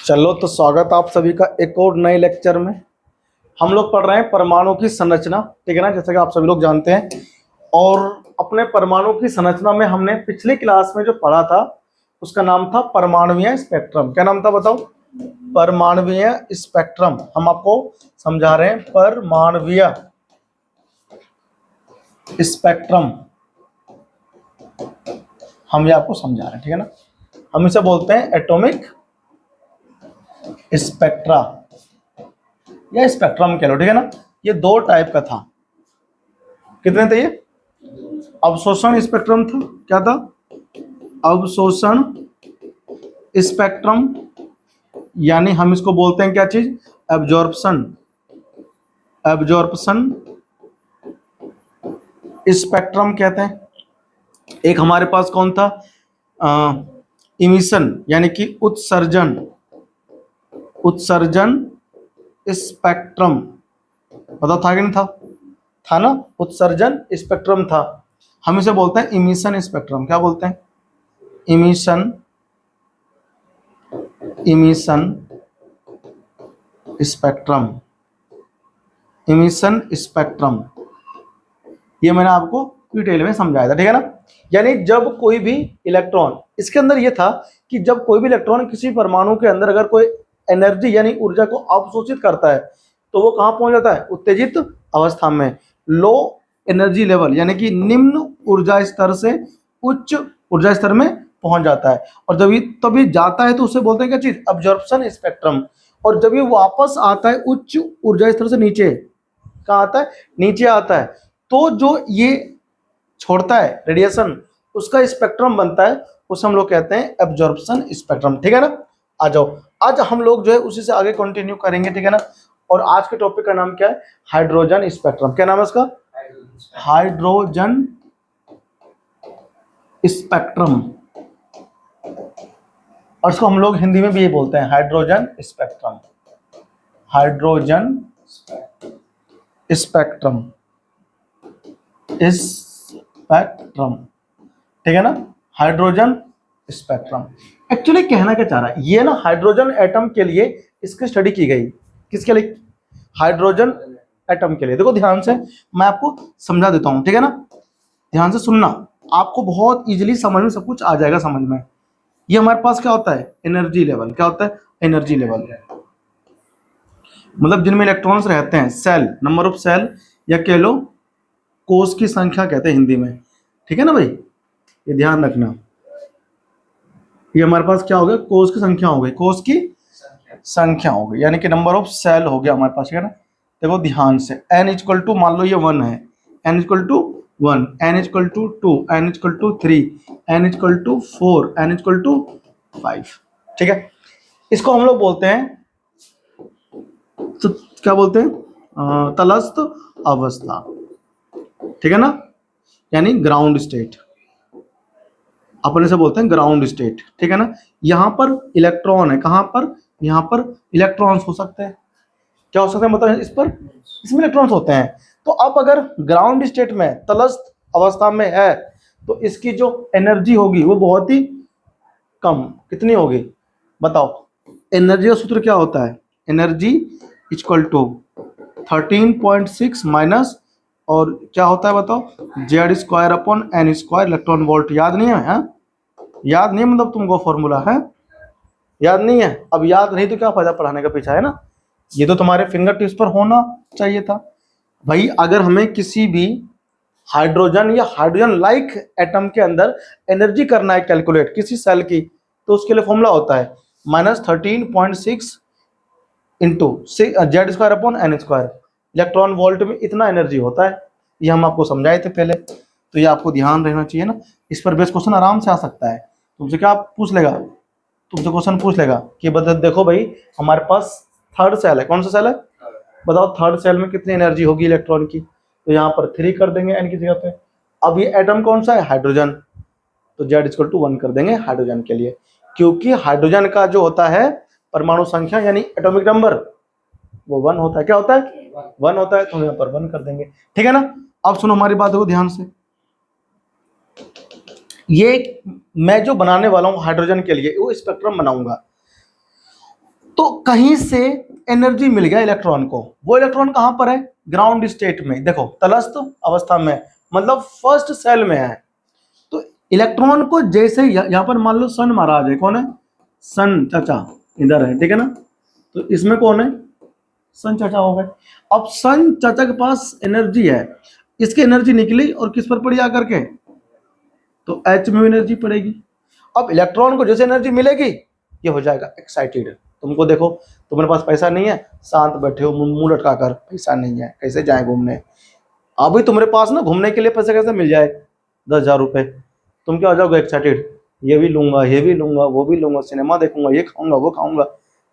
चलो तो स्वागत आप सभी का एक और नए लेक्चर में। हम लोग पढ़ रहे हैं परमाणु की संरचना, ठीक है ना, जैसे कि आप सभी लोग जानते हैं। और अपने परमाणु की संरचना में हमने पिछली क्लास में जो पढ़ा था उसका नाम था परमाणुीय स्पेक्ट्रम। क्या नाम था बताओ? परमाणुीय स्पेक्ट्रम। हम आपको समझा रहे हैं परमाणुीय स्पेक्ट्रम, हम ये आपको समझा रहे हैं, ठीक है ना। हम इसे बोलते हैं एटॉमिक स्पेक्ट्रा या स्पेक्ट्रम कह लो, ठीक है ना। ये दो टाइप का था। कितने थे ये? अवशोषण स्पेक्ट्रम था। क्या था? अवशोषण स्पेक्ट्रम, यानी हम इसको बोलते हैं क्या चीज? एब्जॉर्प्शन। एब्जॉर्प्शन स्पेक्ट्रम कहते हैं। एक हमारे पास कौन था? इमिशन यानी कि उत्सर्जन। उत्सर्जन स्पेक्ट्रम, पता था कि नहीं था? था ना, उत्सर्जन स्पेक्ट्रम था। हम इसे बोलते हैं इमिशन स्पेक्ट्रम। क्या बोलते हैं? Emission spectrum. इमिशन स्पेक्ट्रम ये मैंने आपको डिटेल में समझाया था, ठीक है ना। यानी जब कोई भी इलेक्ट्रॉन, इसके अंदर ये था कि जब कोई भी इलेक्ट्रॉन किसी परमाणु के अंदर अगर कोई एनर्जी यानी ऊर्जा को अवशोषित करता है तो वो कहाँ पहुंच जाता है? उत्तेजित अवस्था में, लो एनर्जी लेवल, यानी कि निम्न ऊर्जा स्तर से उच्च ऊर्जा स्तर में पहुंच जाता है। और जब ये तभी जाता है तो उसे बोलते हैं क्या चीज? Absorption spectrum. और जब ये वापस आता है उच्च ऊर्जा स्तर से नीचे, कहाँ आता है? नीचे आता है, तो जो ये छोड़ता है रेडिएशन उसका स्पेक्ट्रम बनता है, उसे हम लोग कहते हैं एब्जॉर्प्शन स्पेक्ट्रम, ठीक है ना। आ जाओ, आज हम लोग जो है उसी से आगे कंटिन्यू करेंगे, ठीक है ना। और आज के टॉपिक का नाम क्या है? Hydrogen spectrum. क्या नाम है उसका? Hydrogen spectrum. और इसको हम लोग हिंदी में भी ये बोलते हैं hydrogen spectrum. Hydrogen spectrum, spectrum, ठीक है ना। हाइड्रोजन स्पेक्ट्रम एक्चुअली कहना क्या चाह रहा है ये ना, हाइड्रोजन एटम के लिए इसकी स्टडी की गई। किसके लिए? हाइड्रोजन एटम के लिए। देखो ध्यान से मैं आपको समझा देता हूं, ठीक है ना। ध्यान से सुनना, आपको बहुत इजीली समझ में सब कुछ आ जाएगा समझ में। ये हमारे पास क्या होता है? Energy level. क्या होता है? एनर्जी लेवल, मतलब जिनमें इलेक्ट्रॉन्स रहते हैं, सेल, नंबर ऑफ सेल, या कह लो कोष की संख्या कहते हैं हिंदी में, ठीक है ना भाई। ये ध्यान रखना, ये हमारे पास क्या हो गया? कोष की संख्या हो गई। कोष की संख्या हो गई यानी कि नंबर ऑफ सेल हो गया हमारे पास, ठीक है ना। देखो ध्यान से, n इक्वल टू, मान लो ये 1 है, n equal to 1, n equal to 2, n equal to 3, n equal to 4, n equal to 5, ठीक है। इसको हम लोग बोलते हैं, तो क्या बोलते हैं? तलस्थ अवस्था, ठीक है ना, यानी ग्राउंड स्टेट। अपन इसे बोलते हैं ग्राउंड स्टेट, ठीक है ना। यहाँ पर इलेक्ट्रॉन है, कहाँ पर? यहाँ पर इलेक्ट्रॉन्स हो सकते हैं। क्या हो सकते हैं मतलब इस पर? इसमें इलेक्ट्रॉन्स होते हैं। तो अब अगर ग्राउंड स्टेट में, तलस्थ अवस्था में है, तो इसकी जो एनर्जी होगी वो बहुत ही कम। कितनी होगी बताओ? एनर्जी का सूत्र क्या होता है? एनर्जी इक्वल टू 13.6 माइनस, और क्या होता है बताओ? Z square upon N square electron volt. याद नहीं है? याद नहीं मतलब तुमको फॉर्मूला है? याद नहीं है? अब याद नहीं तो क्या फायदा पढ़ाने का पीछा, है ना। ये तो तुम्हारे फिंगर टिप्स पर होना चाहिए था भाई। अगर हमें किसी भी हाइड्रोजन या हाइड्रोजन लाइक एटम के अंदर एनर्जी करना है कैलकुलेट किसी सेल की, तो उसके लिए फॉर्मूला होता है -13.6 into Z square upon N square. Electron volt में इतना एनर्जी होता है, ये हम आपको समझाए थे पहले, तो ये आपको ध्यान रहना चाहिए ना। इस पर बेस क्वेश्चन आराम से आ सकता है। तुमसे क्या पूछ लेगा? तुमसे क्वेश्चन पूछ लेगा कि बता, देखो भाई हमारे पास थर्ड सेल है। कौन सा सेल है बताओ? थर्ड सेल में कितनी एनर्जी होगी इलेक्ट्रॉन की? तो यहाँ पर 3 कर देंगे एन की जगह पे। अब ये एटम कौन सा है? हाइड्रोजन, तो जेड इक्वल टू 1 कर देंगे हाइड्रोजन के लिए, क्योंकि हाइड्रोजन का जो होता है परमाणु संख्या यानी एटॉमिक नंबर वो 1 होता है। क्या होता है? 1 होता है, तो हम यहाँ पर 1 कर देंगे, ठीक है ना। अब सुनो हमारी बात को ध्यान से, ये मैं जो बनाने वाला हूँ हाइड्रोजन के लिए वो स्पेक्ट्रम बनाऊंगा। तो कहीं से एनर्जी मिल गया इलेक्ट्रॉन को, वो इलेक्ट्रॉन कहां पर है, ग्राउंड स्टेट में, देखो तटस्थ अवस्था में, मतलब फर्स्ट सेल में है। तो इलेक्ट्रॉन को जैसे यहां पर मान लो सन महाराज है, कौन है, सन चाचा इधर है, ठीक है ना, तो इसमें कौन है, सन चाचा हो गए। अब सन चाचा के पास एनर्जी है, इसकी एनर्जी निकली और किस पर पड़ी आकर के, तो एच में एनर्जी पड़ेगी। अब इलेक्ट्रॉन को जैसे एनर्जी मिलेगी ये हो जाएगा एक्साइटेड। तुमको देखो, तुम्हारे पास पैसा नहीं है, शांत बैठे हो मुंह लटका कर, पैसा नहीं है कैसे जाए घूमने, अभी तुम्हारे पास ना घूमने के लिए पैसे कैसे मिल जाए, 10,000 रुपये, तुम क्या हो जाओगे एक्साइटेड, ये भी लूंगा, ये भी लूंगा, वो भी लूंगा, सिनेमा देखूंगा, ये खाऊंगा, वो खाऊंगा,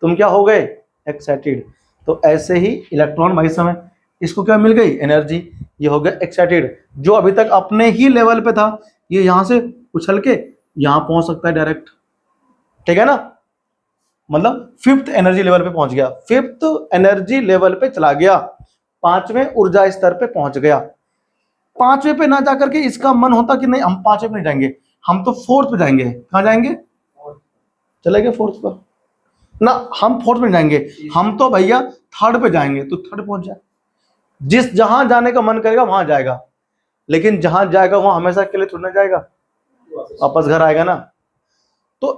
तुम क्या हो गए एक्साइटेड। तो ऐसे ही इलेक्ट्रॉन भाई समय इसको क्या मिल गई एनर्जी, ये हो गया एक्साइटेड। जो अभी तक अपने ही लेवल पे था ये यहां से उछल के यहां पहुंच सकता है डायरेक्ट, ठीक है ना, मतलब फिफ्थ एनर्जी लेवल पे पहुंच गया, फिफ्थ एनर्जी लेवल पे चला गया, पांचवें ऊर्जा स्तर पे पहुंच गया। पांचवें पे ना जाकर के इसका मन होता कि नहीं हम पांचवें पे नहीं जाएंगे, हम तो फोर्थ पे जाएंगे, कहां जाएंगे, चले गए फोर्थ पर ना, हम फोर्थ में जाएंगे, हम तो भैया थर्ड पे जाएंगे, तो थर्ड पहुंच जाए, जिस जहां जाने का मन करेगा वहां जाएगा, लेकिन जहां जाएगा वहां हमेशा के लिए थोड़ा ना जाएगा, वापस घर आएगा ना। तो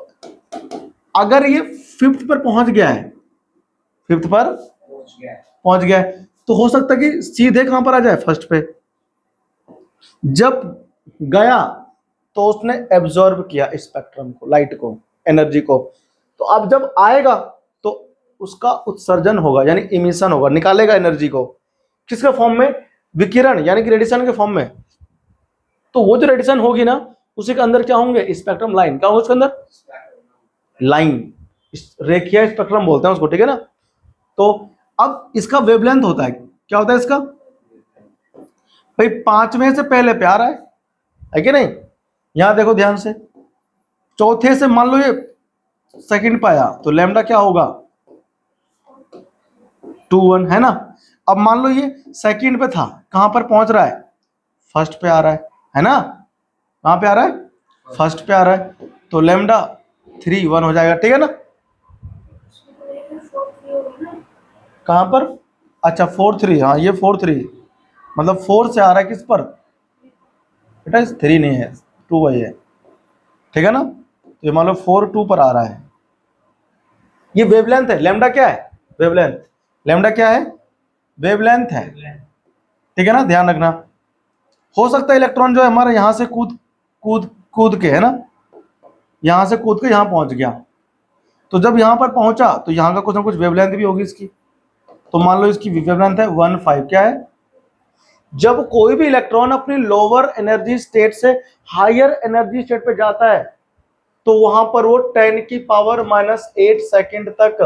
अगर ये फिफ्थ पर पहुंच गया है, फिफ्थ पर पहुंच गया है, तो हो सकता है कि सीधे कहां पर आ जाए, फर्स्ट पे। जब गया तो उसने एब्जॉर्ब किया स्पेक्ट्रम को, लाइट को, एनर्जी को, तो अब जब आएगा तो उसका उत्सर्जन होगा, यानी इमिशन होगा, निकालेगा एनर्जी को, किसके फॉर्म में, विकिरण यानी कि रेडिएशन के फॉर्म में। तो वो जो रेडिएशन होगी ना उसी के अंदर क्या होंगे, स्पेक्ट्रम लाइन, क्या होगा उसके अंदर, लाइन, रेखीय स्पेक्ट्रम बोलते हैं उसको, ठीक है ना। तो अब इसका वेवलेंथ होता है, क्या होता है इसका, भाई पांचवें से पहले पे आ रहा है कि नहीं, यहां देखो ध्यान से, चौथे से मान लो ये सेकंड पे आया तो लैम्डा क्या होगा, 2 1 है ना। अब मान लो ये सेकंड पे था, कहां पर पहुंच रहा है, फर्स्ट पे आ रहा है ना, कहां पे आ रहा है, फर्स्ट पे आ रहा है, तो लैम्डा 3 1 हो जाएगा, ठीक है ना। कहां पर, अच्छा 4 3, हाँ ये 4 3, मतलब 4 से आ रहा है किस पर, बेटा 3 नहीं है, 2 वही है, ठीक है ना। तो ये मान लो 4 2 पर आ रहा है, ये वेवलेंथ है, लैम्डा क्या है, वेवलेंथ, लैम्डा क्या है, वेवलेंथ है, ठीक है ना, ध्यान रखना। हो सकता है इलेक्ट्रॉन जो है हमारा यहां से कूद कूद कूद के, है ना, यहां से कूद के यहां पहुंच गया, तो जब यहां पर पहुंचा तो यहां का कुछ ना कुछ वेवलेंथ भी होगी इसकी, तो मान लो इसकी वेवलेंथ है 1 5, क्या है, जब कोई भी इलेक्ट्रॉन अपनी लोअर एनर्जी स्टेट से हायर एनर्जी स्टेट पे जाता है तो वहां पर वो 10⁻⁻8 सेकंड तक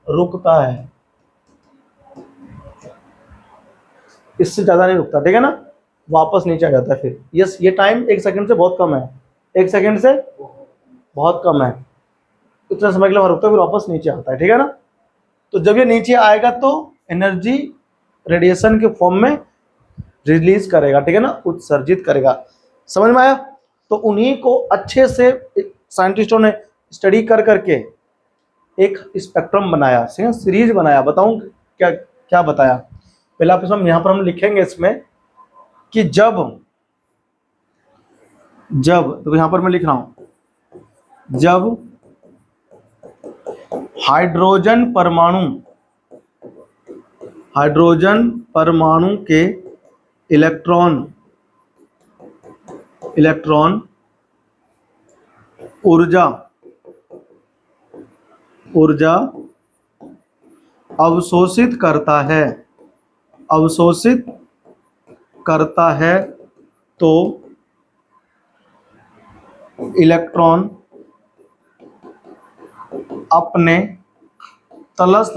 रुकता है, इससे ज्यादा नहीं रुकता, ठीक है ना, वापस नीचे आ जाता है फिर। यस, ये टाइम 1 सेकंड से बहुत कम है, 1 सेकंड से बहुत कम है, इतना समय के लिए वहां रुकता है फिर वापस नीचे आता है, ठीक है ना। तो जब ये नीचे आएगा तो एनर्जी रेडिएशन के फॉर्म में रिलीज करेगा, ठीक है ना, उत्सर्जित करेगा, समझ में आया। तो उन्हीं को अच्छे से साइंटिस्टों ने स्टडी कर करके एक स्पेक्ट्रम बनाया, सीरीज बनाया, बताऊं क्या क्या बताया, पहले आप इसमें यहां पर हम लिखेंगे इसमें कि जब जब तो यहां पर मैं लिख रहा हूं, जब हाइड्रोजन परमाणु के इलेक्ट्रॉन ऊर्जा अवशोषित करता है तो इलेक्ट्रॉन अपने तलस्थ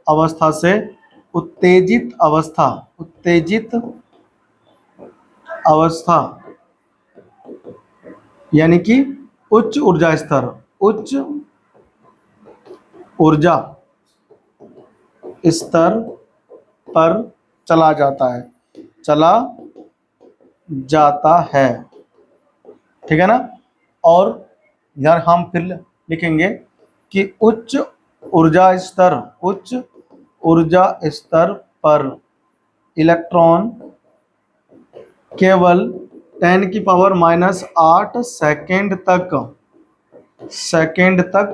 अवस्था से उत्तेजित अवस्था यानी कि उच्च ऊर्जा स्तर पर चला जाता है, ठीक है ना। और यार हम फिर लिखेंगे कि उच्च ऊर्जा स्तर पर इलेक्ट्रॉन केवल 10⁻⁸ सेकेंड तक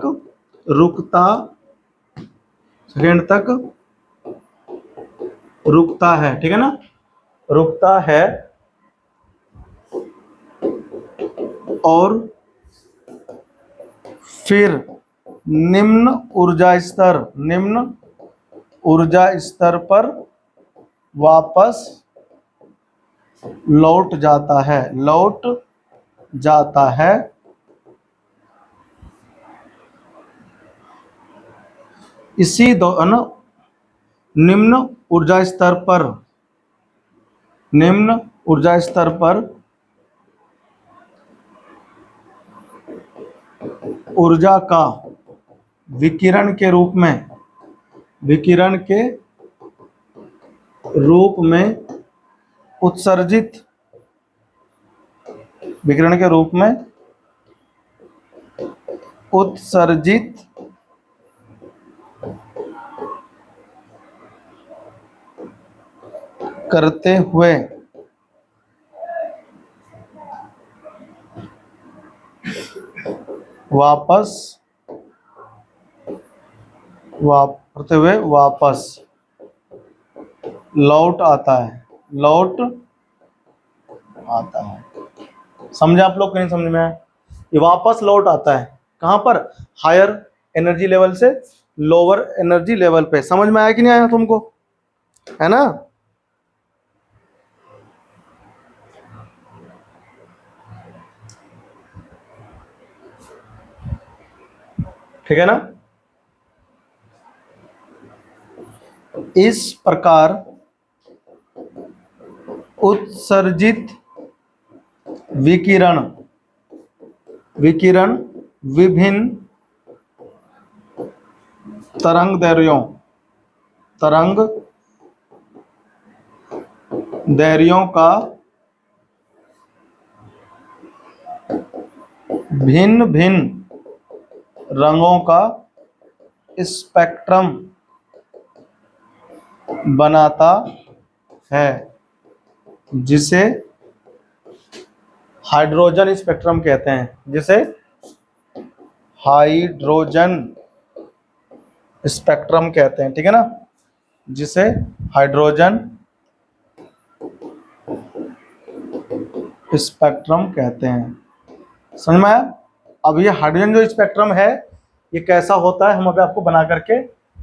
रुकता है, ठीक है ना, रुकता है। और फिर निम्न ऊर्जा स्तर पर वापस लौट जाता है। इसी दौरान निम्न ऊर्जा स्तर पर ऊर्जा का विकिरण के रूप में उत्सर्जित करते हुए वापस लौट आता है। समझे आप लोग कि नहीं समझ में आया? ये वापस लौट आता है कहां पर? हायर एनर्जी लेवल से लोअर एनर्जी लेवल पे। समझ में आया कि नहीं आया तुमको? है ना। ठीक है ना। इस प्रकार उत्सर्जित विकिरण विभिन्न तरंग दैर्ध्यों का भिन्न रंगों का स्पेक्ट्रम बनाता है, जिसे हाइड्रोजन स्पेक्ट्रम कहते हैं। ठीक है ना, जिसे हाइड्रोजन स्पेक्ट्रम कहते हैं। समझ में आया? अब ये हाइड्रोजन जो स्पेक्ट्रम है ये कैसा होता है हम अभी आपको बना करके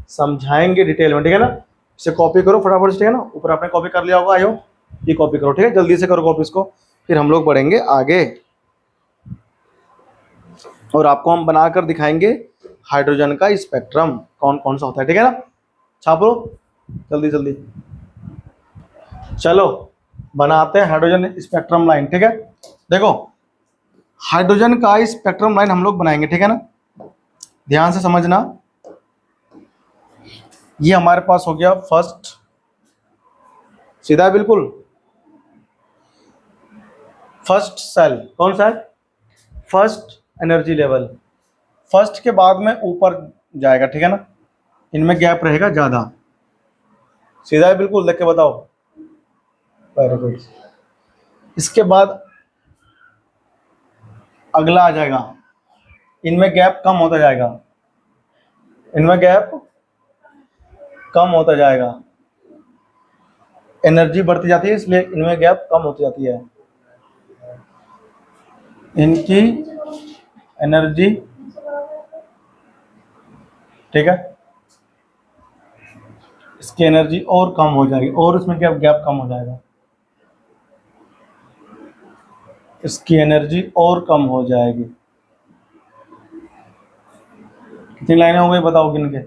समझाएंगे डिटेल में, ठीक है ना। इसे कॉपी करो फटाफट से, ठीक है ना। ऊपर आपने कॉपी कर लिया होगा, आयो ये कॉपी करो, ठीक है, जल्दी से करो कॉपी इसको, फिर हम लोग बढ़ेंगे आगे और आपको हम बनाकर दिखाएंगे हाइड्रोजन का स्पेक्ट्रम कौन कौन सा होता है, ठीक है ना। छापो जल्दी जल्दी, चलो बनाते हैं हाइड्रोजन स्पेक्ट्रम लाइन, ठीक है। देखो हाइड्रोजन का स्पेक्ट्रम लाइन हम लोग बनाएंगे, ठीक है ना। ध्यान से समझना। ये हमारे पास हो गया फर्स्ट, सीधा है बिल्कुल। फर्स्ट सेल कौन सा है? First energy level. फर्स्ट के बाद में ऊपर जाएगा, ठीक है ना, इनमें गैप रहेगा ज्यादा। सीधा है बिल्कुल, देख के बताओ। Very good. इसके बाद अगला आ जाएगा, इनमें गैप कम होता जाएगा, एनर्जी बढ़ती जाती है इसलिए इनमें गैप कम होती जाती है। इनकी एनर्जी, ठीक है, इसकी एनर्जी और कम हो जाएगी और इसमें गैप कम हो जाएगा, इसकी एनर्जी और कम हो जाएगी। कितनी लाइनें हो गई बताओ गिन के?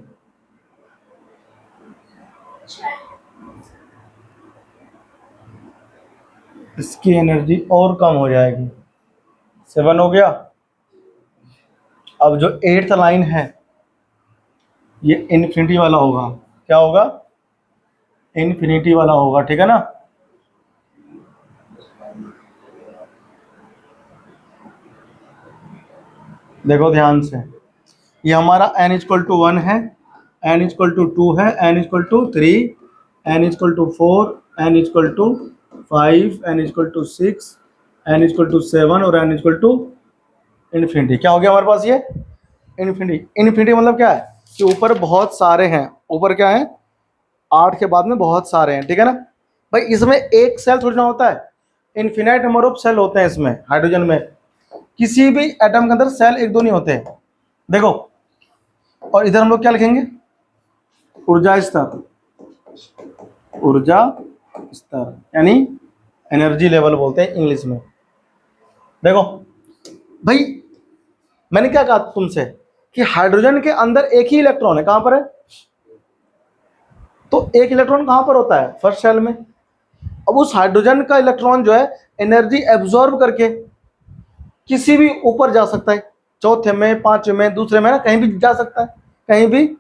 इसकी एनर्जी और कम हो जाएगी, 7 हो गया। अब जो 8th लाइन है ये इन्फिनिटी वाला होगा। क्या होगा? इन्फिनिटी वाला होगा, ठीक है ना। देखो ध्यान से, ये हमारा n इक्वल टू 1 है, n इक्वल टू 2 है, n equal to 3, n equal to 4, n equal to 5, n equal to 6, n equal to 7 और n इक्वल टू इन्फिनिटी। क्या हो गया हमारे पास ये इन्फिनिटी। इन्फिनिटी मतलब क्या है कि ऊपर बहुत सारे हैं, ऊपर क्या है 8 के बाद में बहुत सारे हैं, ठीक है ना भाई। इसमें एक सेल थोड़ी ना होता है, इन्फिनाइट नंबर ऑफ सेल होते हैं इसमें। हाइड्रोजन में किसी भी एटम के अंदर सेल एक दो नहीं होते हैं, देखो। और इधर हम लोग क्या लिखेंगे, ऊर्जा स्तर, ऊर्जा स्तर यानी एनर्जी लेवल बोलते हैं इंग्लिश में। देखो भाई, मैंने क्या कहा तुमसे कि हाइड्रोजन के अंदर एक ही इलेक्ट्रॉन है, कहां पर है, तो एक इलेक्ट्रॉन कहां पर होता है, फर्स्ट शेल में। अब उस हाइड्रोजन का इलेक्ट्रॉन जो है एनर्जी एब्जॉर्ब करके किसी भी ऊपर जा सकता है, चौथे में, पांचवें में, दूसरे में, ना कहीं भी जा सकता है, कहीं भी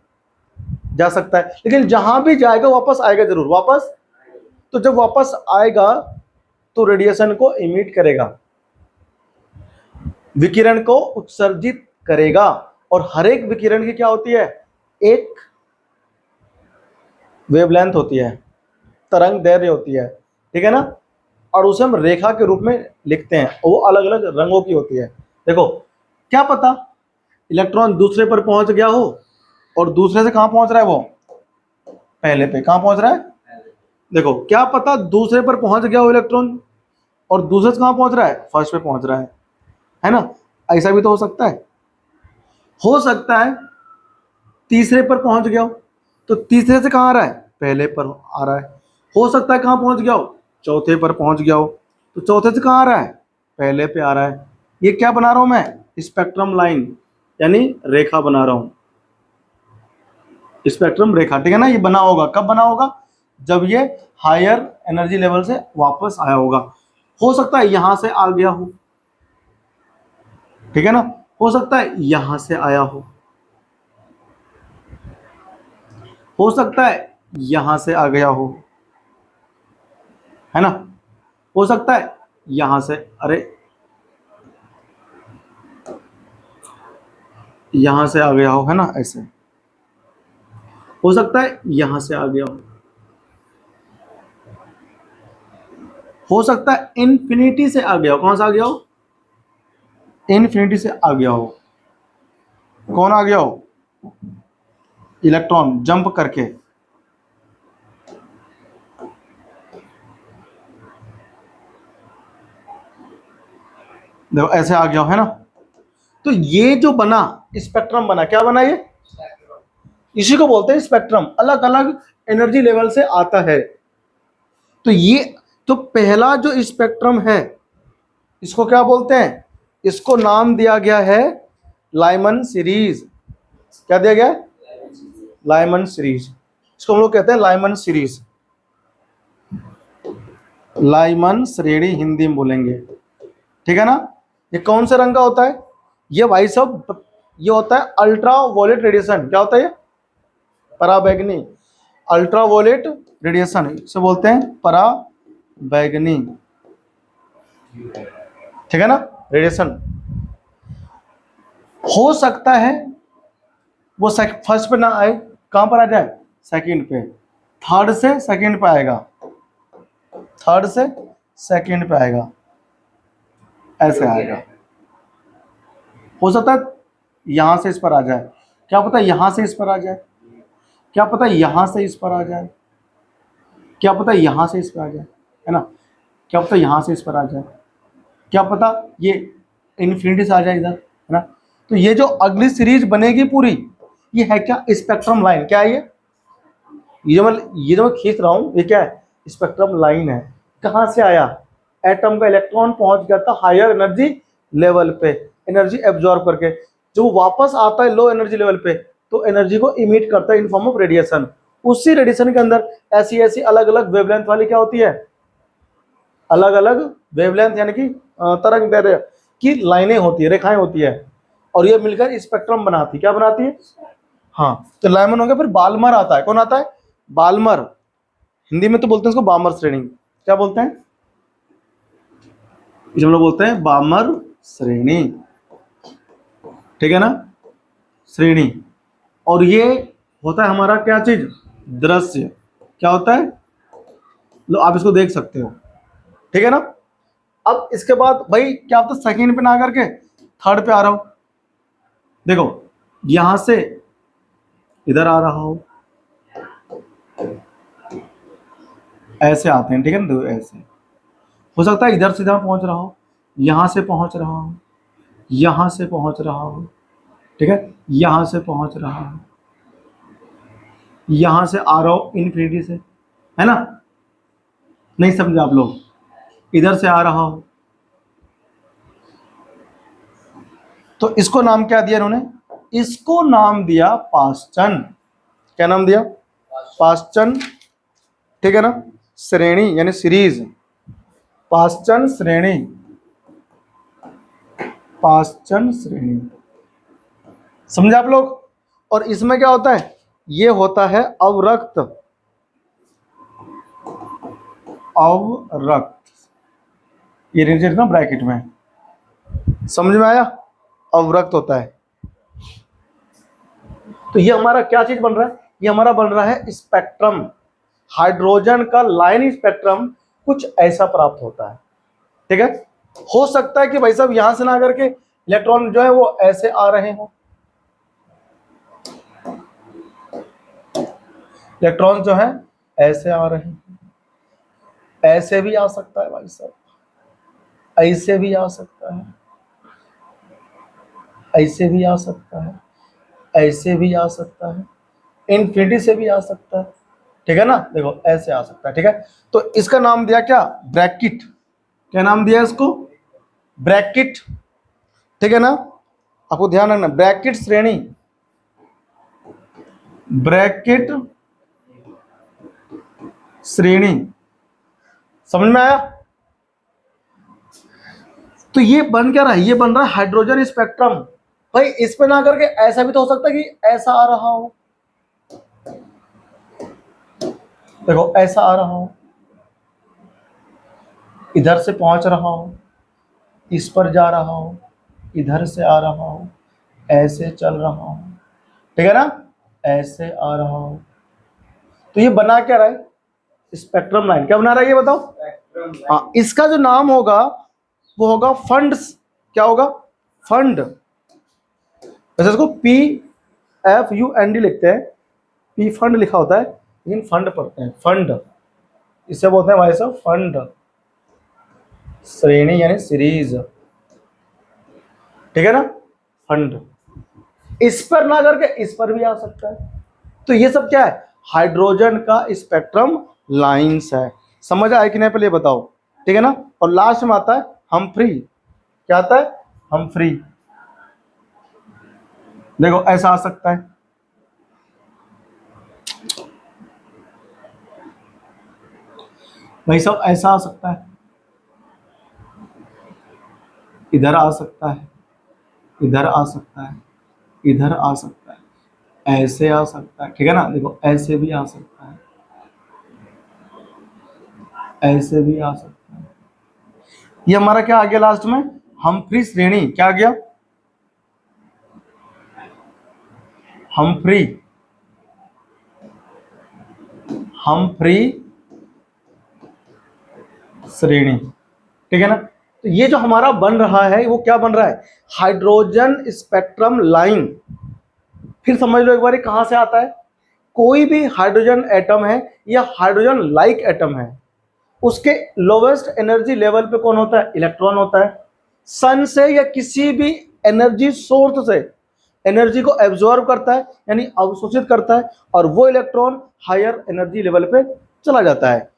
जा सकता है। लेकिन जहां भी जाएगा वापस आएगा जरूर, वापस। तो जब वापस आएगा तो रेडिएशन को इमिट करेगा, विकिरण को उत्सर्जित करेगा। और हर एक विकिरण की क्या होती है, एक वेवलेंथ होती है, तरंग दैर्ध्य होती है, ठीक है ना। और उसे हम रेखा के रूप में लिखते हैं, वो अलग अलग रंगों की होती है। देखो क्या पता इलेक्ट्रॉन दूसरे पर पहुंच गया हो और दूसरे से कहां पहुंच रहा है, वो पहले पे कहां पहुंच रहा है। देखो क्या पता दूसरे पर पहुंच गया हो इलेक्ट्रॉन और दूसरे से कहां पहुंच रहा है, फर्स्ट पे पहुंच रहा है ना। ऐसा भी तो हो सकता है तीसरे पर पहुंच गया हो तो तीसरे से कहां आ रहा है, पहले पर आ रहा है। हो सकता है कहां पहुंच गया हो, चौथे पर पहुंच गया हो तो चौथे से कहां आ रहा है, पहले पे आ रहा है। ये क्या बना रहा हूं मैं, स्पेक्ट्रम लाइन यानी रेखा बना रहा हूं, स्पेक्ट्रम रेखा, ठीक है ना। ये बना होगा, कब बना होगा, जब ये हायर एनर्जी लेवल से वापस आया होगा। हो सकता है यहां से आ गया हो, ठीक है ना, हो सकता है यहां से आया हो सकता है यहां से आ गया है ना, हो सकता है यहां से, अरे यहां से आ गया हो, है ना, ऐसे हो सकता है यहां से आ गया हो सकता है इन्फिनिटी से आ गया हो। कौन सा आ गया हो, इन्फिनिटी से आ गया हो। कौन आ गया हो, इलेक्ट्रॉन जंप करके, देखो ऐसे आ गया हो, है ना। तो ये जो बना स्पेक्ट्रम बना, क्या बना ये, इसी को बोलते हैं स्पेक्ट्रम। अलग अलग एनर्जी लेवल से आता है। तो ये तो पहला जो स्पेक्ट्रम है इसको क्या बोलते हैं, इसको नाम दिया गया है लाइमन सीरीज। क्या दिया गया, लाइमन सीरीज। इसको हम लोग कहते हैं लाइमन सीरीज, लाइमन श्रेणी हिंदी में बोलेंगे, ठीक है ना। ये कौन से रंग का होता है, ये भाई साहब ये होता है अल्ट्रा वॉयलेट रेडिएशन। क्या होता है ये, पराबैंगनी, अल्ट्रा वॉयलेट रेडिएशन इसे बोलते हैं पराबैंगनी, ठीक है ना, रेडिएशन। हो सकता है वो फर्स्ट पे ना आए, कहां पर आ जाए, सेकंड पे, थर्ड से सेकंड पे आएगा, थर्ड से सेकंड पे आएगा, ऐसे आएगा। हो सकता है यहां से इस पर आ जाए, क्या पता यहां से इस पर आ जाए, क्या पता यहां से इस पर आ जाए, क्या पता यहां से इस पर आ जाए, है ना, क्या पता यहां से इस पर आ जाए, क्या पता ये इन्फिनिटी से आ जाए इधर, है ना। तो ये जो अगली सीरीज बनेगी पूरी, ये है क्या, स्पेक्ट्रम लाइन। क्या है ये जो मैं खींच रहा हूं, ये क्या है, स्पेक्ट्रम लाइन है। कहां से आया, एटम का इलेक्ट्रॉन पहुंच गया था हायर एनर्जी लेवल पे, एनर्जी एब्जॉर्ब करके, जो वो वापस आता है लो एनर्जी लेवल पे तो एनर्जी को इमिट करता है इन फॉर्म ऑफ रेडिएशन। उसी रेडिएशन के अंदर ऐसी ऐसी अलग अलग वेवलेंथ वाली क्या होती है, अलग अलग वेवलेंथ यानी कि तरंग दैर्ध्य की लाइनें होती है, रेखाएं होती है, और ये मिलकर स्पेक्ट्रम बनाती, क्या बनाती है। हाँ, तो लाइमन हो गया, फिर बाल्मर आता है। कौन आता है, बाल्मर, हिंदी में तो बोलते हैं इसको बाल्मर श्रेणी। क्या बोलते हैं, इसे हम लोग बोलते हैं बामर श्रेणी, ठीक है ना, श्रेणी। और ये होता है हमारा क्या चीज, दृश्य। क्या होता है, लो आप इसको देख सकते हो, ठीक है ना। अब इसके बाद भाई क्या होता है, सेकंड पे ना करके थर्ड पे आ रहा हूं। देखो यहां से इधर आ रहा हूं, ऐसे आते हैं, ठीक है ना, देखो ऐसे। हो सकता है इधर से इधर पहुंच रहा हो, यहां से पहुंच रहा हूं, यहां से पहुंच रहा हूं, ठीक है, यहां से पहुंच रहा हूं, यहां से आ रहा हूं इन्फिनिटी से, है ना। नहीं समझे आप लोग, इधर से आ रहा हूं। तो इसको नाम क्या दिया इन्होंने, इसको नाम दिया पाश्चन। क्या नाम दिया, पाश्चन, ठीक है ना, श्रेणी यानी सीरीज, पाश्चन श्रेणी, पाश्चन श्रेणी, समझे आप लोग। और इसमें क्या होता है, ये होता है अवरक्त, अवरक्त, ये नीचे ना ब्रैकेट में, समझ में आया, अवरक्त होता है। तो ये हमारा क्या चीज बन रहा है, ये हमारा बन रहा है स्पेक्ट्रम। हाइड्रोजन का लाइन स्पेक्ट्रम कुछ ऐसा प्राप्त होता है, ठीक है। हो सकता है कि भाई साहब यहां से ना करके इलेक्ट्रॉन जो है वो ऐसे आ रहे हो, इलेक्ट्रॉन जो है ऐसे आ रहे हैं, ऐसे भी आ सकता है भाई साहब, ऐसे भी आ सकता है, ऐसे भी आ सकता है, ऐसे भी आ सकता है, इन्फिनिटी से भी आ सकता है, ठीक है ना, देखो ऐसे आ सकता है, ठीक है। तो इसका नाम दिया क्या, ब्रैकेट। क्या नाम दिया इसको, ब्रैकेट, ठीक है ना। आपको ध्यान रखना, ब्रैकेट श्रेणी, ब्रैकेट श्रेणी, समझ में आया। तो ये बन क्या रहा है, ये बन रहा है हाइड्रोजन स्पेक्ट्रम। भाई इस पे ना करके ऐसा भी तो हो सकता है कि ऐसा आ रहा हो, देखो ऐसा आ रहा हो, इधर से पहुंच रहा हो, इस पर जा रहा हो, इधर से आ रहा हो, ऐसे चल रहा हो, ठीक है ना, ऐसे आ रहा हो। तो ये बना क्या रहा है, स्पेक्ट्रम लाइन। क्या बना रहा है ये बताओ, हाँ, इसका जो नाम होगा वो होगा फंड्स। क्या होगा, फंड। वैसे इसको PFUND लिखते हैं, पी फंड लिखा होता है, लेकिन फंड पढ़ते हैं, फंड। इसे बोलते हैं भाई साहब फंड, श्रेणी यानी सीरीज, ठीक है ना, फंड। इस पर ना करके इस पर भी आ सकता है। तो ये सब क्या है, हाइड्रोजन का स्पेक्ट्रम लाइंस है। समझ आया कि नहीं, पहले बताओ, ठीक है ना। और लास्ट में आता है हम्फ्री। क्या आता है, हम्फ्री। देखो ऐसा आ सकता है, भाई साहब ऐसा आ सकता है, इधर आ सकता है, इधर आ सकता है, इधर आ सकता है, ऐसे आ सकता है, ठीक है ना, देखो ऐसे भी आ सकता है, ऐसे भी आ सकता है। ये हमारा क्या आ गया लास्ट में, हम्फ्री श्रेणी। क्या आ गया, हम्फ्री, हम्फ्री श्रेणी, ठीक है ना। तो ये जो हमारा बन रहा है वो क्या बन रहा है, हाइड्रोजन स्पेक्ट्रम लाइन। फिर समझ लो एक बार कहां से आता है, कोई भी हाइड्रोजन एटम है या हाइड्रोजन लाइक एटम है, उसके लोवेस्ट एनर्जी लेवल पे कौन होता है, इलेक्ट्रॉन होता है। सन से या किसी भी एनर्जी सोर्स से एनर्जी को एब्जॉर्ब करता है यानी अवशोषित करता है, और वो इलेक्ट्रॉन हायर एनर्जी लेवल पे चला जाता है।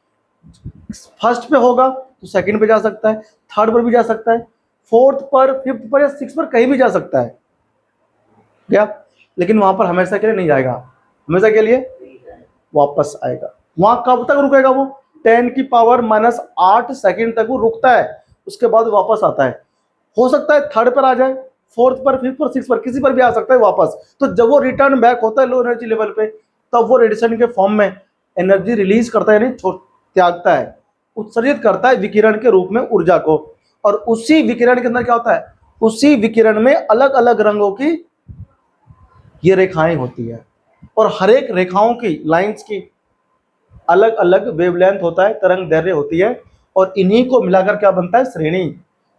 फर्स्ट पे होगा तो सेकंड पे जा सकता है, थर्ड पर भी जा सकता है, फोर्थ पर, फिफ्थ पर या सिक्स पर कहीं भी जा सकता है क्या, लेकिन वहां पर हमेशा के लिए नहीं जाएगा, हमेशा के लिए वापस आएगा। वहां कब तक रुकेगा वो, 10⁻⁻8 तक वो रुकता है, उसके बाद वापस आता है। हो सकता है थर्ड पर आ जाए, फोर्थ पर, फिफ्थ पर, सिक्स पर, किसी पर भी आ सकता है वापस। तो जब वो रिटर्न बैक होता है लो एनर्जी लेवल पे, तब वो रेडिएशन के फॉर्म में एनर्जी रिलीज करता है, यानी त्यागता है, उत्सर्जित करता है विकिरण के रूप में ऊर्जा को। और उसी विकिरण के अंदर क्या होता है, उसी विकिरण में अलग अलग रंगों की ये रेखाएं होती है, और हर एक रेखाओं की, लाइंस की अलग अलग वेवलेंथ होता है, तरंग दैर्ध्य होती है, और इन्हीं को मिलाकर क्या बनता है, श्रेणी।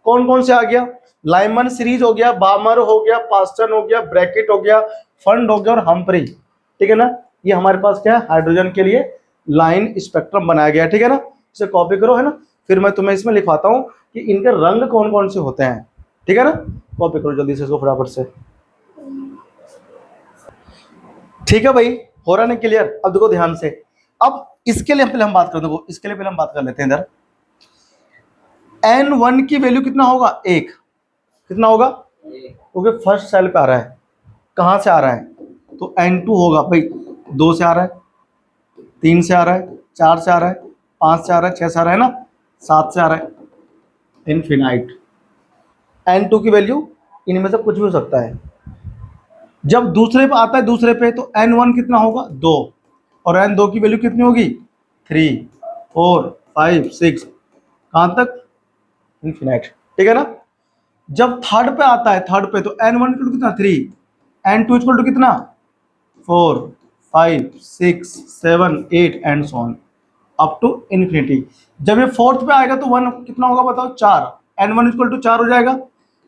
कौन कौन से आ गया, लाइमन सीरीज हो गया, बामर हो गया, पास्टन हो गया, ब्रैकेट हो गया, फंड हो गया और हम्फ्री। ठीक है ना, ये हमारे पास क्या है, हाइड्रोजन के लिए लाइन स्पेक्ट्रम बनाया गया है। ठीक है ना, इसे कॉपी करो, है ना, फिर मैं तुम्हें इसमें लिखवाता हूँ कि इनके रंग कौन कौन से होते हैं। ठीक है ना, कॉपी करो जल्दी से इसको फटाफट से। ठीक है भाई, हो रहा नहीं क्लियर? अब देखो ध्यान से, अब इसके लिए पहले हम बात कर, देखो इसके लिए पहले हम बात कर लेते हैं इधर। N1 की वैल्यू कितना होगा, एक, कितना होगा, क्योंकि फर्स्ट सेल पे आ रहा है, कहां से आ रहा है, तो N2 होगा भाई, 2 से आ रहा है, 3 से आ रहा है, 4 से आ रहा है, 5 से आ रहा है, 6 से आ रहा है ना, 7 से आ रहा है, इनफिनाइट। N2 की वैल्यू इनमें से कुछ भी हो सकता है। जब दूसरे पे आता है, दूसरे पे, तो N1 कितना होगा, 2, और N2 की वैल्यू कितनी होगी, 3, 4, 5, 6, कहां तक, इनफिनाइट। ठीक है ना, जब थर्ड पे आता है, थर्ड पे, तो N1 इक्वल टू कितना, 3, N2 इक्वल टू कितना, 4, 5, 6, 7, 8 and so on up to infinity. जब ये फोर्थ पे आएगा तो 1 कितना होगा बताओ, 4, N1 इक्वल टू 4 हो जाएगा,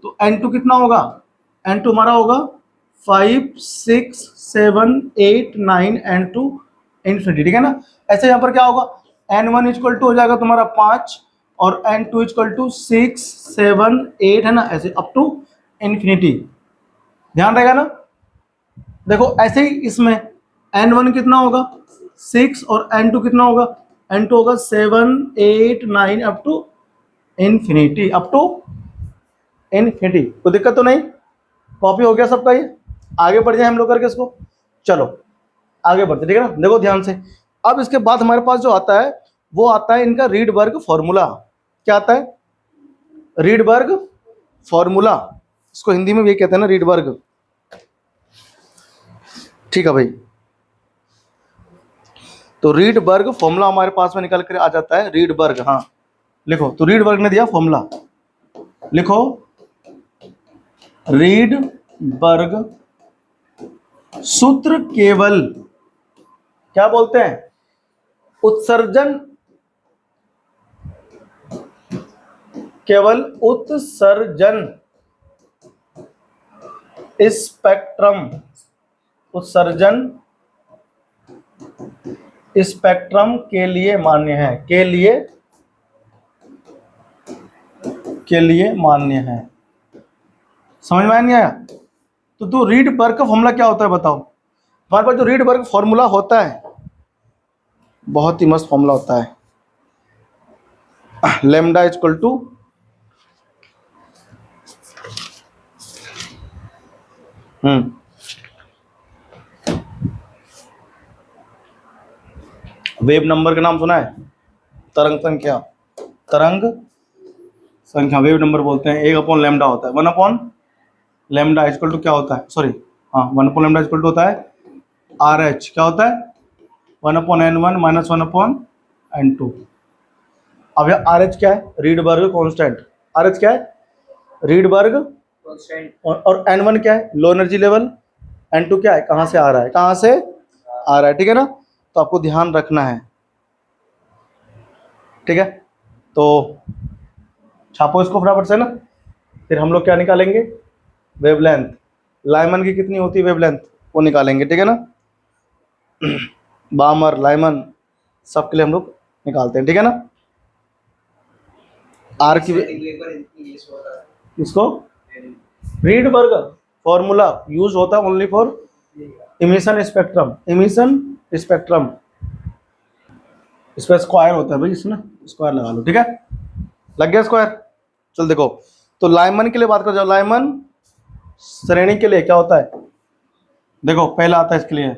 तो N2 कितना होगा, N2 हमारा होगा 5, 6, 7, 8, 9 एंड टू इन्फिनिटी। ठीक है ना, ऐसे यहाँ पर क्या होगा, N1 इक्वल टू हो जाएगा तुम्हारा 5, और N2 इक्वल टू 6, 7, 8, है ना, ऐसे अप टू इन्फिनिटी। ध्यान रहेगा ना, देखो ऐसे ही इसमें N1 कितना होगा 6, और N2 कितना होगा, N2 होगा 7, 8, 9 up to infinity, up to infinity. कोई दिक्कत तो नहीं, कॉपी हो गया सबका ये, आगे बढ़ जाए हम लोग करके इसको, चलो आगे बढ़ते। ठीक है ना, देखो ध्यान से, अब इसके बाद हमारे पास जो आता है वो आता है इनका रीडबर्ग फॉर्मूला। क्या आता है, रीडबर्ग फॉर्मूला, इसको हिंदी में भी कहते हैं ना, रीडबर्ग। ठीक है भाई, तो रीडबर्ग फॉर्मूला हमारे पास में निकल कर आ जाता है, रीडबर्ग, हाँ लिखो, तो रीडबर्ग ने दिया फॉर्मूला, लिखो रीडबर्ग सूत्र केवल क्या बोलते हैं, उत्सर्जन, केवल उत्सर्जन स्पेक्ट्रम, उत्सर्जन स्पेक्ट्रम के लिए मान्य है, के लिए मान्य है। समझ में नहीं आया? तो रीडबर्ग का फॉर्मूला क्या होता है बताओ, हमारे पास जो रीडबर्ग फॉर्मूला होता है बहुत ही मस्त फॉर्मूला होता है, lambda equal to wave number का नाम सुना है, तरंग संख्या, तरंग संख्या वेव नंबर बोलते हैं, 1/लैम्डा होता है, 1/लैम्डा इक्वल टू क्या होता है, सॉरी हाँ 1/लैम्डा इक्वल टू होता है RH, क्या होता है 1/N1 माइनस 1/N2। अब यह RH क्या है, रीडबर्ग कांस्टेंट, RH क्या है, रीडबर्ग कांस्टेंट, और N1 क्या है, लो एनर्जी लेवल, N2 क्या है, कहाँ से आ रहा है, कहाँ से आ रहा है। ठीक है ना, तो आपको ध्यान रखना है। ठीक है, तो छापो इसको फटाफट से ना, फिर हम लोग क्या निकालेंगे, वेवलेंथ, लाइमन की कितनी होती है वेवलेंथ, वो निकालेंगे। ठीक है ना, बामर, लाइमन सबके लिए हम लोग निकालते हैं। ठीक है ना, आर की इसको रीडबर्ग फॉर्मूला यूज होता है only for emission spectrum, emission spectrum, इस पर स्क्वायर होता है भाई, इसमें स्क्वायर लगा लो। ठीक है, लग गया स्क्वायर। चल देखो, तो लाइमन के लिए बात कर जाओ, लाइमन श्रेणी के लिए क्या होता है, देखो पहला आता है इसके लिए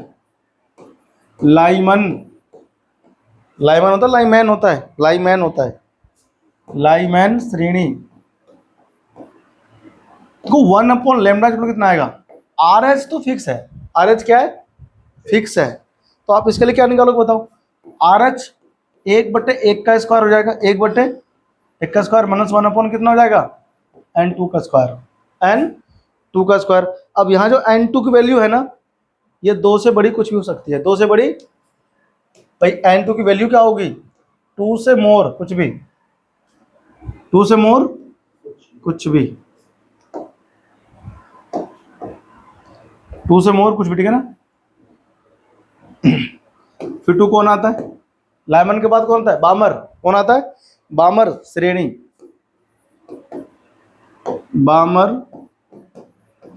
लाइमन, लाइमन होता है, लाइमैन होता है, लाइमैन होता है, लाइमैन श्रेणी तो 1/लैम्डा कितना आएगा, RH तो फिक्स है, RH क्या है, फिक्स है, तो आप इसके लिए क्या निकालोगे बताओ, RH 1/1 का स्क्वायर हो जाएगा, 1/1 1 का स्क्वायर माइनस 1 अपॉन कितना हो जाएगा, n2 का स्क्वायर, n2 का स्क्वायर। अब यहाँ जो n2 की वैल्यू है ना, ये 2 से बड़ी कुछ भी हो सकती है, 2 से बड़ी भाई n2 की वैल्यू क्या होगी, 2 से मोर कुछ भी, 2 से मोर कुछ भी, 2 से मोर कुछ भी, ठीक है ना। फिर 2 कौन आता है, लाइमन के बाद कौन आता है, बामर, कौन आता है, बामर श्रेणी, बामर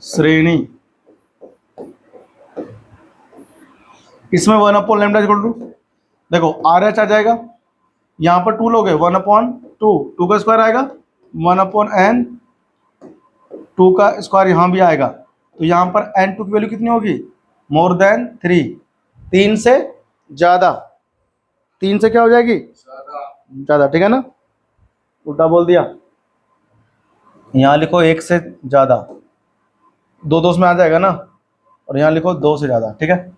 श्रेणी। इसमें 1 अपॉन लैम्डा इक्वल टू, देखो आर एच आ जाएगा, यहाँ पर 2 लोग हैं, 1 अपॉन 2 का स्क्वायर आएगा, 1 अपॉन n 2 का स्क्वायर यहाँ भी आएगा, तो यहाँ पर n2 की वैल्यू कितनी होगी, मोर देन 3, 3 से ज़्यादा, 3 से क्या हो जाएगी, ज़्यादा, ठीक है ना। उल्टा बोल दिया, यहाँ लिखो 1 से ज़्यादा, 2 2 में आ जाएगा ना, और यहाँ लिखो 2 से ज़्यादा, ठीक है।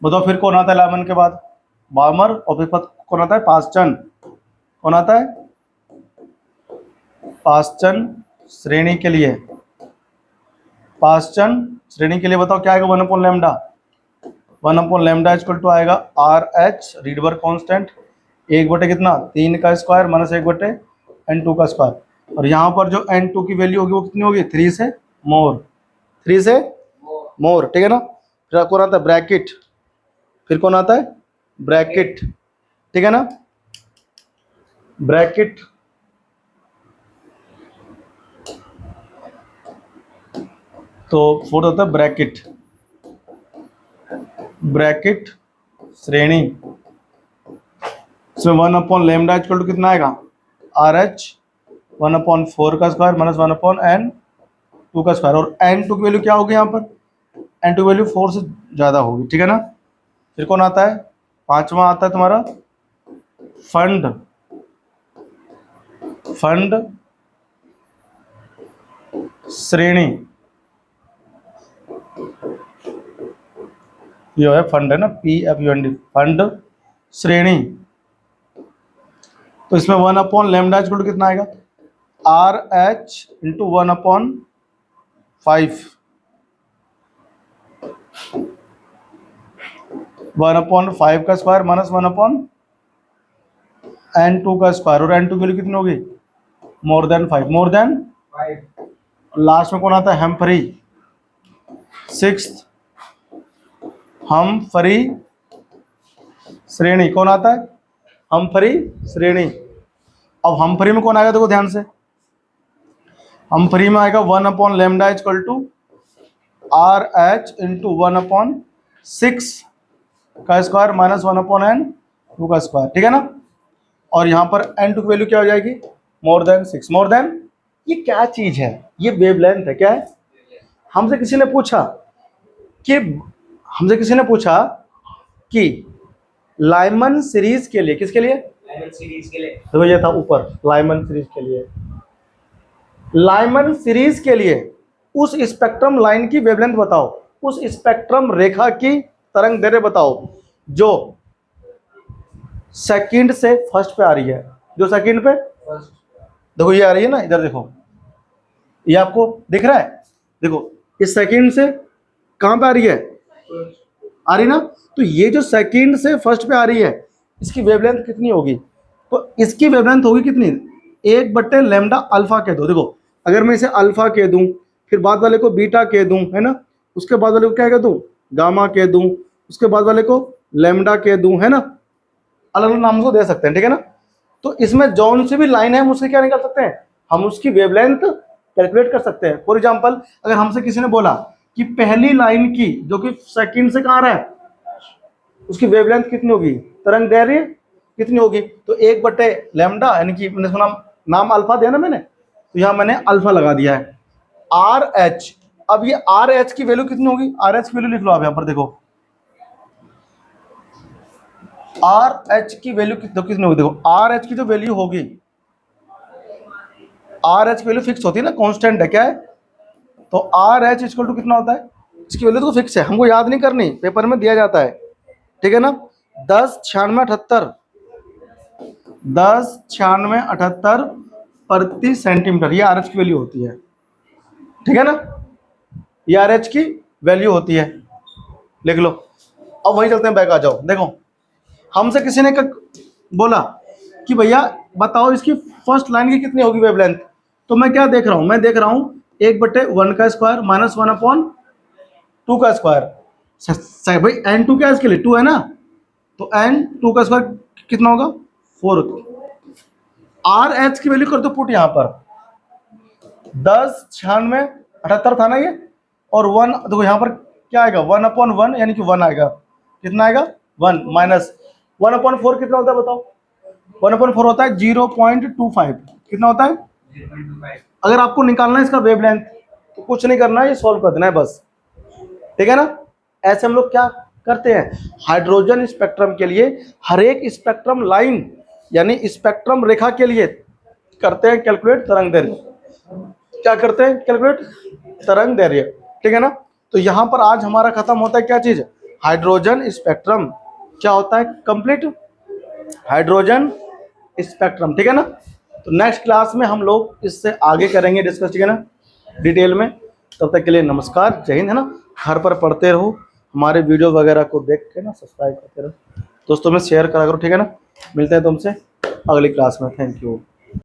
बताओ फिर कौन आता है लाइमन के बाद, बामर, और फिर कौन आता है, पास्चन, कौन आता है, पास्चन श्रेणी के लिए, पास्चन श्रेणी के लिए बताओ क्या आएगा, 1 upon lambda, 1 upon lambda equal to आएगा आर एच रीडबर्ग कांस्टेंट, 1 बटे कितना, 3 का स्क्वायर माइनस 1 बटे n2 का स्क्वायर, और यहाँ पर जो n2 की वैल्यू होगी वो कितनी होगी, 3 से मोर, 3 से मोर, ठीक है ना। फिर कौन आता है, ब्रैकेट, फिर कौन आता है, ब्रैकेट, ठीक है ना, ब्रैकेट। तो फोर्थ होता है ब्रैकेट, ब्रैकेट श्रेणी। इसमें 1 अपॉन लैम्डा इक्वल टू कितना आएगा, आर एच 1 अपॉन 4 का स्क्वायर माइनस 1 अपॉन n2 का स्क्वायर, और n2 की वैल्यू क्या होगी यहाँ पर, n2 की वैल्यू 4 से ज़्यादा होगी, ठीक है ना। फिर कौन आता है, 5वां आता है तुम्हारा फंड, फंड श्रेणी, ये है फंड है ना, PFUND, फंड श्रेणी। तो इसमें 1 अपॉन लैम्डा इक्वल टू कितना आएगा, R H into 1 upon 5, 1 upon 5 का स्क्वायर माइनस 1 अपॉन n2 का स्क्वायर, और n2 की वैल्यू कितनी होगी, more than 5, more than 5। Last में कौन आता है, हमफ्री, 6th हमफ्री श्रेणी, कौन आता है, हमफ्री श्रेणी। अब हमफ्री में कौन आएगा, देखो ध्यान से, हमफ्री में आएगा 1 upon lambda equal to R H into 1 upon 6 का स्क्वायर माइनस 1 अपॉन n2 का स्क्वायर, ठीक है ना। और यहाँ पर n2 की वैल्यू क्या हो जाएगी, मोर देन 6, मोर देन, ये क्या चीज है, ये वेवलेंथ है, क्या है। हमसे किसी ने पूछा कि लाइमन सीरीज के लिए, किसके लिए, लाइमन सीरीज के लिए, तो ये था ऊपर, लाइमन सीरीज के लिए, लाइमन सीरीज के लिए उस स्पेक्ट्रम लाइन की वेवलेंथ बताओ, उस स्पेक्ट्रम रेखा की तरंग दैर्घ्य बताओ जो सेकंड से फर्स्ट पे आ रही है, जो सेकंड पे फर्स्ट, देखो ये आ रही है ना, इधर देखो, ये आपको दिख रहा है, देखो इस सेकंड से कहां पे आ रही है, आ रही ना, तो ये जो सेकंड से फर्स्ट पे आ रही है, इसकी वेवलेंथ कितनी होगी, तो इसकी वेवलेंथ होगी कितनी, 1 बटे लैम्डा अल्फा कह दो। देखो अगर मैं इसे अल्फा कह दूं, फिर बाद वाले को बीटा कह दूं, है ना, उसके बाद वाले को क्या कह दूं, गामा कह दूं, उसके बाद वाले को लैम्डा कह दूं, है ना, अलग अलग नाम को दे सकते हैं, ठीक है ना। तो इसमें जौन सी भी लाइन है हम उससे क्या निकाल सकते हैं, हम उसकी वेवलेंथ कैलकुलेट कर सकते हैं। फॉर एग्जांपल अगर हमसे किसी ने बोला कि पहली लाइन की जो कि सेकंड से कहाँ रहा है, उसकी वेवलेंथ कितनी होगी, तरंग दैर्घ्य कितनी होगी, तो 1 बटे लैम्डा, यानी कि मैंने सुना नाम अल्फा दिया ना मैंने, तो यहाँ मैंने अल्फा लगा दिया है, आर एच। अब ये आर एच की वैल्यू कितनी होगी, आर एच की वैल्यू लिख लो आप यहाँ पर, देखो आर एच की वैल्यू कितनी होगी, देखो आर एच की जो वैल्यू होगी, आर एच की वैल्यू फिक्स होती है ना, कांस्टेंट है, क्या है, तो आर एच इक्वल टू कितना होता है, इसकी वैल्यू तो फिक्स है, हमको याद नहीं करनी, पेपर में दिया जाता है, ठीक है ना। 10 96 78, 10 96 78 प्रति सेंटीमीटर, ये RH की वैल्यू होती है, ठीक है ना, ये RH की वैल्यू होती है, लिख लो। अब वही चलते हैं, बैक आ जाओ। देखो हमसे किसी ने बोला कि भैया बताओ इसकी फर्स्ट लाइन की कितनी होगी वेवलेंथ, तो मैं क्या देख रहा हूं, मैं देख रहा हूं 1/1 का स्क्वायर माइनस 1/2 का स्क्वायर। भाई n2 क्या है इसके लिए, 2 है ना, तो n2 का स्क्वायर कितना होगा 4 होगा। RH की वैल्यू कर दो पुट यहां पर, 10 96 78 था ना ये, और 1 देखो यहाँ पर क्या आएगा 1/1 यानी कि 1 आएगा, कितना आएगा 1 माइनस 1/4 कितना होता है बताओ, 1/4 होता है 0.25, कितना होता है, अगर आपको निकालना है इसका वेवलेंथ तो कुछ नहीं करना है, ये सॉल्व कर देना है बस, ठीक है ना। ऐसे हम लोग क्या करते हैं, हाइड्रोजन स्पेक्ट्रम के लिए हर एक स्पेक्ट्रम लाइन यानी स्पेक्ट्रम रेखा के लिए करते हैं कैलकुलेट तरंग दैर्घ्य, क्या करते हैं कैलकुलेट तरंग दैर्घ्य, ठीक है ना। तो यहां पर आज हमारा खत्म होता है क्या चीज, हाइड्रोजन स्पेक्ट्रम, क्या होता है कंप्लीट हाइड्रोजन स्पेक्ट्रम, ठीक है ना। तो नेक्स्ट क्लास में हम लोग इससे आगे करेंगे डिस्कस, ठीक है ना, डिटेल में। तब तक के लिए नमस्कार, जय हिंद, है ना। घर पर पढ़ते रहो, हमारे वीडियो वगैरह को देख के ना सब्सक्राइब करते रहो, दोस्तों में शेयर करा करो, ठीक है ना। मिलते हैं तुमसे अगली क्लास में, थैंक यू।